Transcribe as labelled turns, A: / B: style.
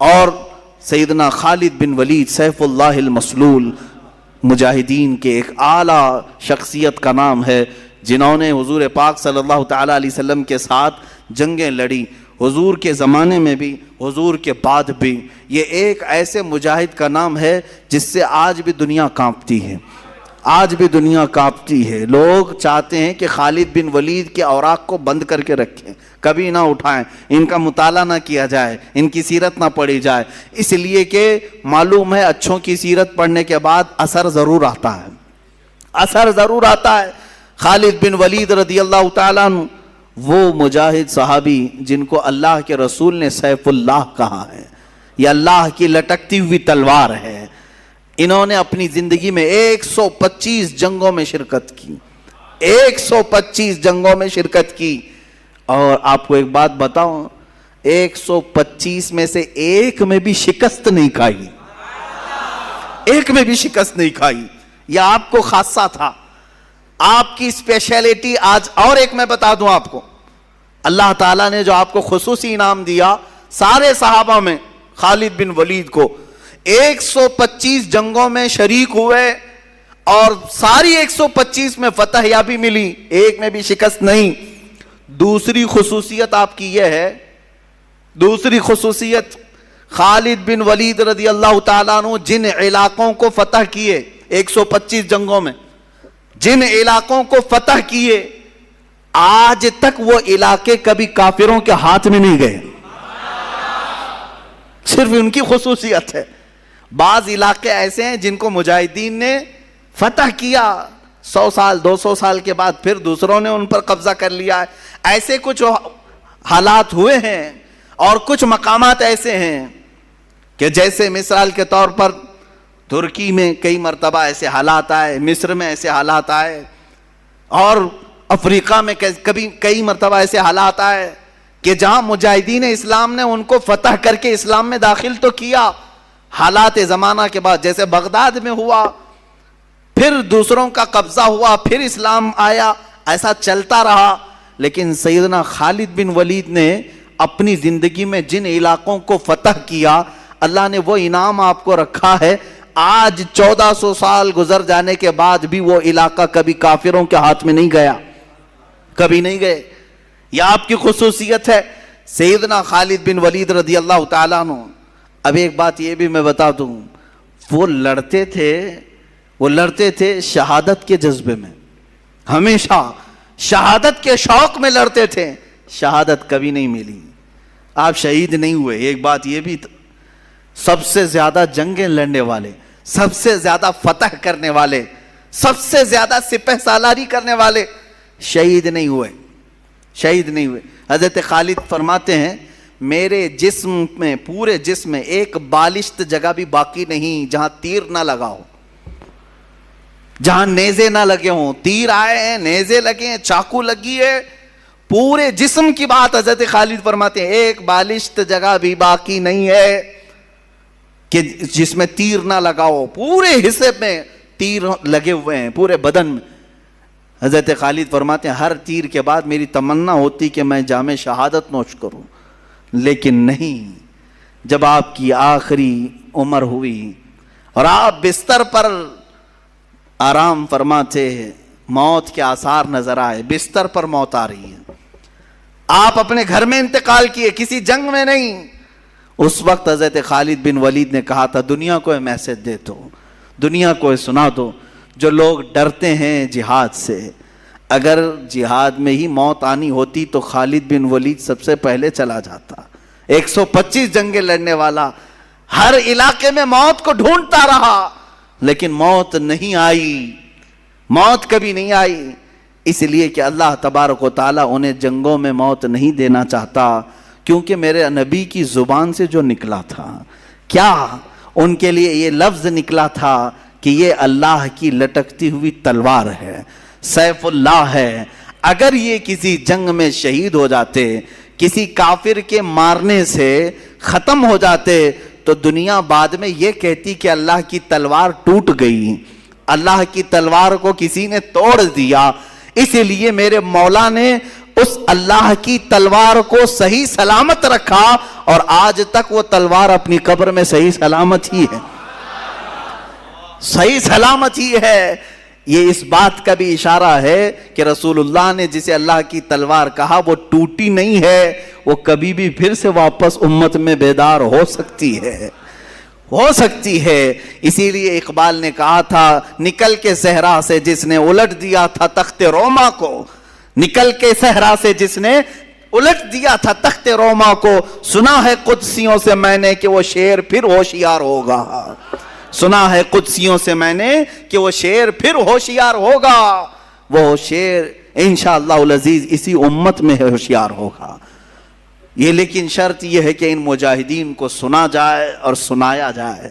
A: اور سیدنا خالد بن ولید سیف اللہ المسلول مجاہدین کے ایک اعلیٰ شخصیت کا نام ہے، جنہوں نے حضور پاک صلی اللہ تعالیٰ علیہ وسلم کے ساتھ جنگیں لڑی، حضور کے زمانے میں بھی، حضور کے بعد بھی۔ یہ ایک ایسے مجاہد کا نام ہے جس سے آج بھی دنیا کانپتی ہے، آج بھی دنیا کانپتی ہے۔ لوگ چاہتے ہیں کہ خالد بن ولید کے اوراق کو بند کر کے رکھیں، کبھی نہ اٹھائیں، ان کا مطالعہ نہ کیا جائے، ان کی سیرت نہ پڑھی جائے، اس لیے کہ معلوم ہے اچھوں کی سیرت پڑھنے کے بعد اثر ضرور آتا ہے، اثر ضرور آتا ہے۔ خالد بن ولید رضی اللہ تعالیٰ عنہ وہ مجاہد صحابی جن کو اللہ کے رسول نے سیف اللہ کہا ہے، یہ اللہ کی لٹکتی ہوئی تلوار ہے۔ انہوں نے اپنی زندگی میں 125 جنگوں میں شرکت کی، 125 جنگوں میں شرکت کی، اور آپ کو ایک بات بتاؤں، 125 میں سے ایک میں بھی شکست نہیں کھائی، ایک میں بھی شکست نہیں کھائی۔ یہ آپ کو خاصہ تھا، آپ کی اسپیشلٹی آج۔ اور ایک میں بتا دوں آپ کو، اللہ تعالیٰ نے جو آپ کو خصوصی انعام دیا سارے صحابہ میں، خالد بن ولید کو 125 جنگوں میں شریک ہوئے اور ساری 125 میں فتح یابی ملی، ایک میں بھی شکست نہیں۔ دوسری خصوصیت آپ کی یہ ہے، دوسری خصوصیت، خالد بن ولید رضی اللہ تعالیٰ عنہ جن علاقوں کو فتح کیے 125 جنگوں میں، جن علاقوں کو فتح کیے، آج تک وہ علاقے کبھی کافروں کے ہاتھ میں نہیں گئے، صرف ان کی خصوصیت ہے۔ بعض علاقے ایسے ہیں جن کو مجاہدین نے فتح کیا، 100 سال 200 سال کے بعد پھر دوسروں نے ان پر قبضہ کر لیا ہے۔ ایسے کچھ حالات ہوئے ہیں، اور کچھ مقامات ایسے ہیں کہ جیسے مثال کے طور پر ترکی میں کئی مرتبہ ایسے حالات آئے، مصر میں ایسے حالات آئے، اور افریقہ میں کبھی کئی مرتبہ ایسے حالات آئے کہ جہاں مجاہدین اسلام نے ان کو فتح کر کے اسلام میں داخل تو کیا، حالات زمانہ کے بعد جیسے بغداد میں ہوا، پھر دوسروں کا قبضہ ہوا، پھر اسلام آیا، ایسا چلتا رہا۔ لیکن سیدنا خالد بن ولید نے اپنی زندگی میں جن علاقوں کو فتح کیا، اللہ نے وہ انعام آپ کو رکھا ہے۔ آج 1400 سال گزر جانے کے بعد بھی وہ علاقہ کبھی کافروں کے ہاتھ میں نہیں گیا، کبھی نہیں گئے۔ یہ آپ کی خصوصیت ہے سیدنا خالد بن ولید رضی اللہ تعالیٰ عنہ۔ اب ایک بات یہ بھی میں بتا دوں، وہ لڑتے تھے شہادت کے جذبے میں، ہمیشہ شہادت کے شوق میں لڑتے تھے، شہادت کبھی نہیں ملی، آپ شہید نہیں ہوئے۔ ایک بات یہ بھی، سب سے زیادہ جنگیں لڑنے والے، سب سے زیادہ فتح کرنے والے، سب سے زیادہ سپہ سالاری کرنے والے شہید نہیں ہوئے، شہید نہیں ہوئے۔ حضرت خالد فرماتے ہیں میرے جسم میں، پورے جسم میں ایک بالشت جگہ بھی باقی نہیں جہاں تیر نہ لگا ہو، جہاں نیزے نہ لگے ہوں۔ تیر آئے ہیں، نیزے لگے ہیں، چاقو لگی ہے، پورے جسم کی بات حضرت خالد فرماتے ہیں ایک بالشت جگہ بھی باقی نہیں ہے کہ جس میں تیر نہ لگا ہو، پورے حصے میں تیر لگے ہوئے ہیں، پورے بدن میں۔ حضرت خالد فرماتے ہیں ہر تیر کے بعد میری تمنا ہوتی کہ میں جام شہادت نوش کروں، لیکن نہیں۔ جب آپ کی آخری عمر ہوئی اور آپ بستر پر آرام فرماتے، موت کے آثار نظر آئے، بستر پر موت آ رہی ہے، آپ اپنے گھر میں انتقال کیے، کسی جنگ میں نہیں۔ اس وقت حضرت خالد بن ولید نے کہا تھا دنیا کو میسج دے دو، دنیا کو سنا دو، جو لوگ ڈرتے ہیں جہاد سے، اگر جہاد میں ہی موت آنی ہوتی تو خالد بن ولید سب سے پہلے چلا جاتا۔ 125 جنگیں لڑنے والا، ہر علاقے میں موت کو ڈھونڈتا رہا، لیکن موت نہیں آئی، موت کبھی نہیں آئی، اس لیے کہ اللہ تبارک و تعالیٰ انہیں جنگوں میں موت نہیں دینا چاہتا، کیونکہ میرے نبی کی زبان سے جو نکلا تھا، کیا ان کے لیے یہ لفظ نکلا تھا کہ یہ اللہ کی لٹکتی ہوئی تلوار ہے، سیف اللہ ہے۔ اگر یہ کسی جنگ میں شہید ہو جاتے، کسی کافر کے مارنے سے ختم ہو جاتے، تو دنیا بعد میں یہ کہتی کہ اللہ کی تلوار ٹوٹ گئی، اللہ کی تلوار کو کسی نے توڑ دیا۔ اس لیے میرے مولا نے اس اللہ کی تلوار کو صحیح سلامت رکھا اور آج تک وہ تلوار اپنی قبر میں صحیح سلامت ہی ہے، صحیح سلامت ہی ہے۔ یہ اس بات کا بھی اشارہ ہے کہ رسول اللہ نے جسے اللہ کی تلوار کہا وہ ٹوٹی نہیں ہے، وہ کبھی بھی پھر سے واپس امت میں بیدار ہو سکتی ہے، ہو سکتی ہے۔ اسی لیے اقبال نے کہا تھا، نکل کے صحرا سے جس نے الٹ دیا تھا تخت روما کو، نکل کے صحرا سے جس نے الٹ دیا تھا تخت روما کو، سنا ہے قدسیوں سے میں نے کہ وہ شیر پھر ہوشیار ہوگا، سنا ہے قدسیوں سے میں نے کہ وہ شیر پھر ہوشیار ہوگا، وہ شیر انشاءاللہ العزیز اسی امت میں ہوشیار ہوگا۔ یہ لیکن شرط یہ ہے کہ ان مجاہدین کو سنا جائے اور سنایا جائے۔